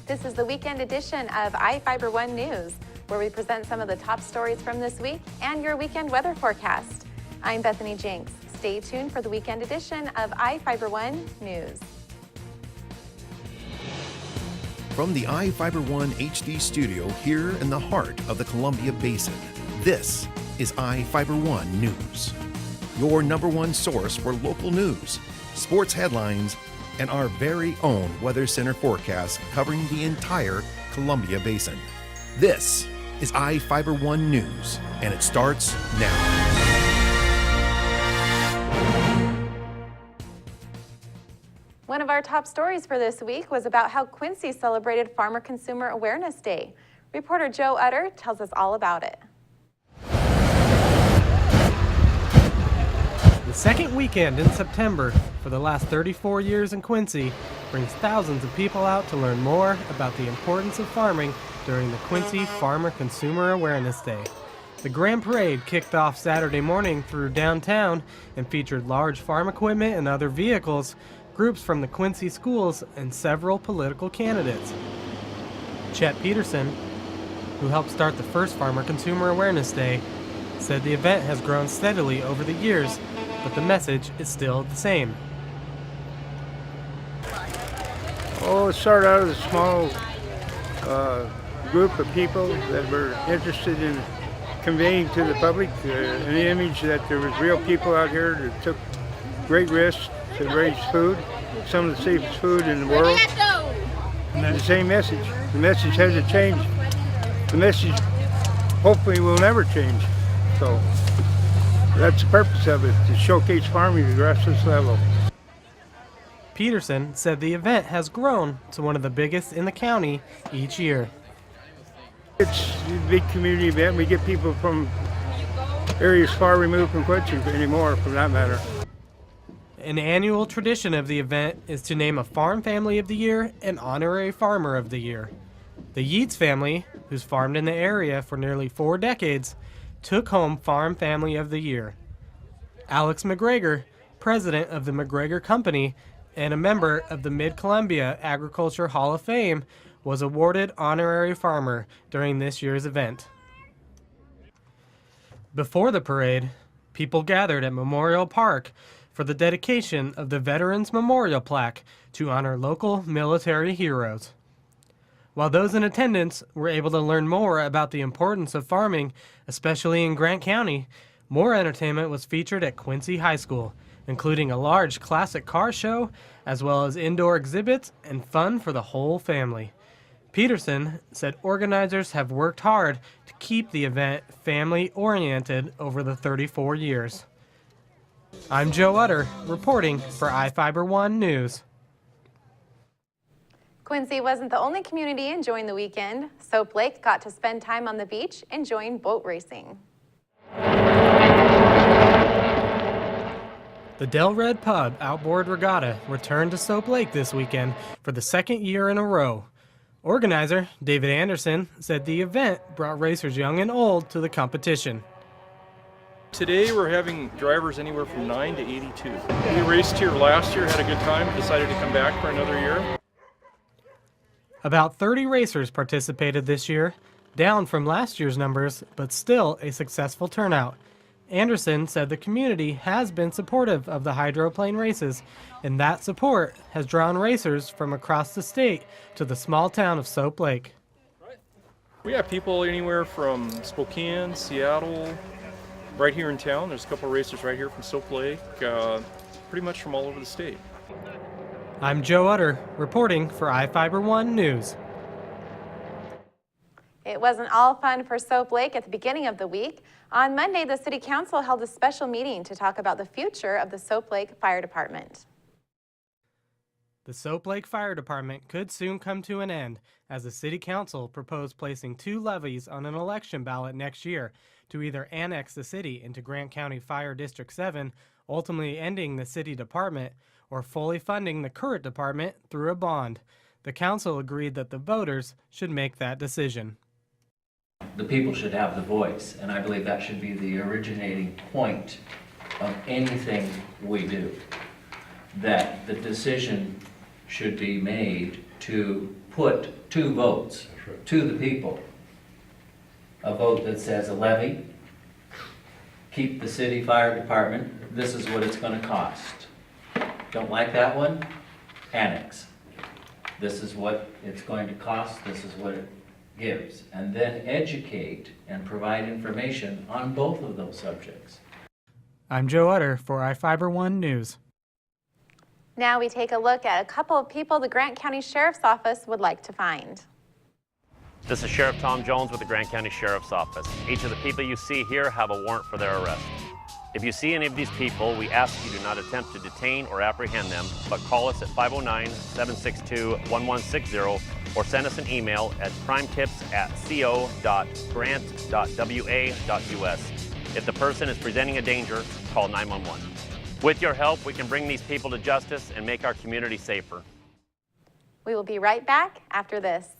This is the weekend edition of iFIBER 1 News, where we present some of the top stories from this week and your weekend weather forecast. I'm Bethany Jenks. Stay tuned for the weekend edition of iFIBER 1 News. From the iFIBER 1 HD studio here in the heart of the Columbia Basin, this is iFIBER 1 News, your #1 source for local news, sports headlines, and our very own Weather Center forecast covering the entire Columbia Basin. This is iFIBER 1 News, and it starts now. One of our top stories for this week was about how Quincy celebrated Farmer Consumer Awareness Day. Reporter Joe Utter tells us all about it. The second weekend in September for the last 34 years in Quincy brings thousands of people out to learn more about the importance of farming during the Quincy Farmer Consumer Awareness Day. The Grand Parade kicked off Saturday morning through downtown and featured large farm equipment and other vehicles, groups from the Quincy schools, and several political candidates. Chet Peterson, who helped start the first Farmer Consumer Awareness Day, said the event has grown steadily over the years, but the message is still the same. Oh, it started out as a small group of people that were interested in conveying to the public an image that there was real people out here that took great risks to raise food, some of the safest food in the world. And the same message. The message hasn't changed. The message hopefully will never change. So that's the purpose of it, to showcase farming at the grassroots level. Peterson said the event has grown to one of the biggest in the county each year. It's a big community event. We get people from areas far removed from Quincy anymore, for that matter. An annual tradition of the event is to name a Farm Family of the Year and Honorary Farmer of the Year. The Yeats family, who's farmed in the area for nearly 4 decades, took home Farm Family of the Year. Alex McGregor, president of the McGregor Company and a member of the Mid-Columbia Agriculture Hall of Fame, was awarded Honorary Farmer during this year's event. Before the parade, people gathered at Memorial Park for the dedication of the Veterans Memorial Plaque to honor local military heroes. While those in attendance were able to learn more about the importance of farming, especially in Grant County, more entertainment was featured at Quincy High School, including a large classic car show, as well as indoor exhibits and fun for the whole family. Peterson said organizers have worked hard to keep the event family-oriented over the 34 years. I'm Joe Utter, reporting for iFIBER 1 News. Quincy wasn't the only community enjoying the weekend. Soap Lake got to spend time on the beach enjoying boat racing. The Del Red Pub Outboard Regatta returned to Soap Lake this weekend for the second year in a row. Organizer David Anderson said the event brought racers young and old to the competition. Today we're having drivers anywhere from 9 to 82. We raced here last year, had a good time, decided to come back for another year. About 30 racers participated this year, down from last year's numbers, but still a successful turnout. Anderson said the community has been supportive of the hydroplane races, and that support has drawn racers from across the state to the small town of Soap Lake. We have people anywhere from Spokane, Seattle, right here in town. There's a couple of racers right here from Soap Lake, pretty much from all over the state. I'm Joe Utter, reporting for iFIBER 1 News. It wasn't all fun for Soap Lake at the beginning of the week. On Monday, the City Council held a special meeting to talk about the future of the Soap Lake Fire Department. The Soap Lake Fire Department could soon come to an end, as the City Council proposed placing 2 levies on an election ballot next year to either annex the city into Grant County Fire District 7, ultimately ending the city department, or fully funding the current department through a bond. The council agreed that the voters should make that decision. The people should have the voice, and I believe that should be the originating point of anything we do. That the decision should be made to put two votes to the people. A vote that says a levy, keep the city fire department, this is what it's gonna cost. Don't like that one? Annex. This is what it's going to cost, this is what it gives. And then educate and provide information on both of those subjects. I'm Joe Utter for iFIBER 1 News. Now we take a look at a couple of people the Grant County Sheriff's Office would like to find. This is Sheriff Tom Jones with the Grant County Sheriff's Office. Each of the people you see here have a warrant for their arrest. If you see any of these people, we ask you do not attempt to detain or apprehend them, but call us at 509-762-1160 or send us an email at crimetips@co.grant.wa.us. If the person is presenting a danger, call 911. With your help, we can bring these people to justice and make our community safer. We will be right back after this.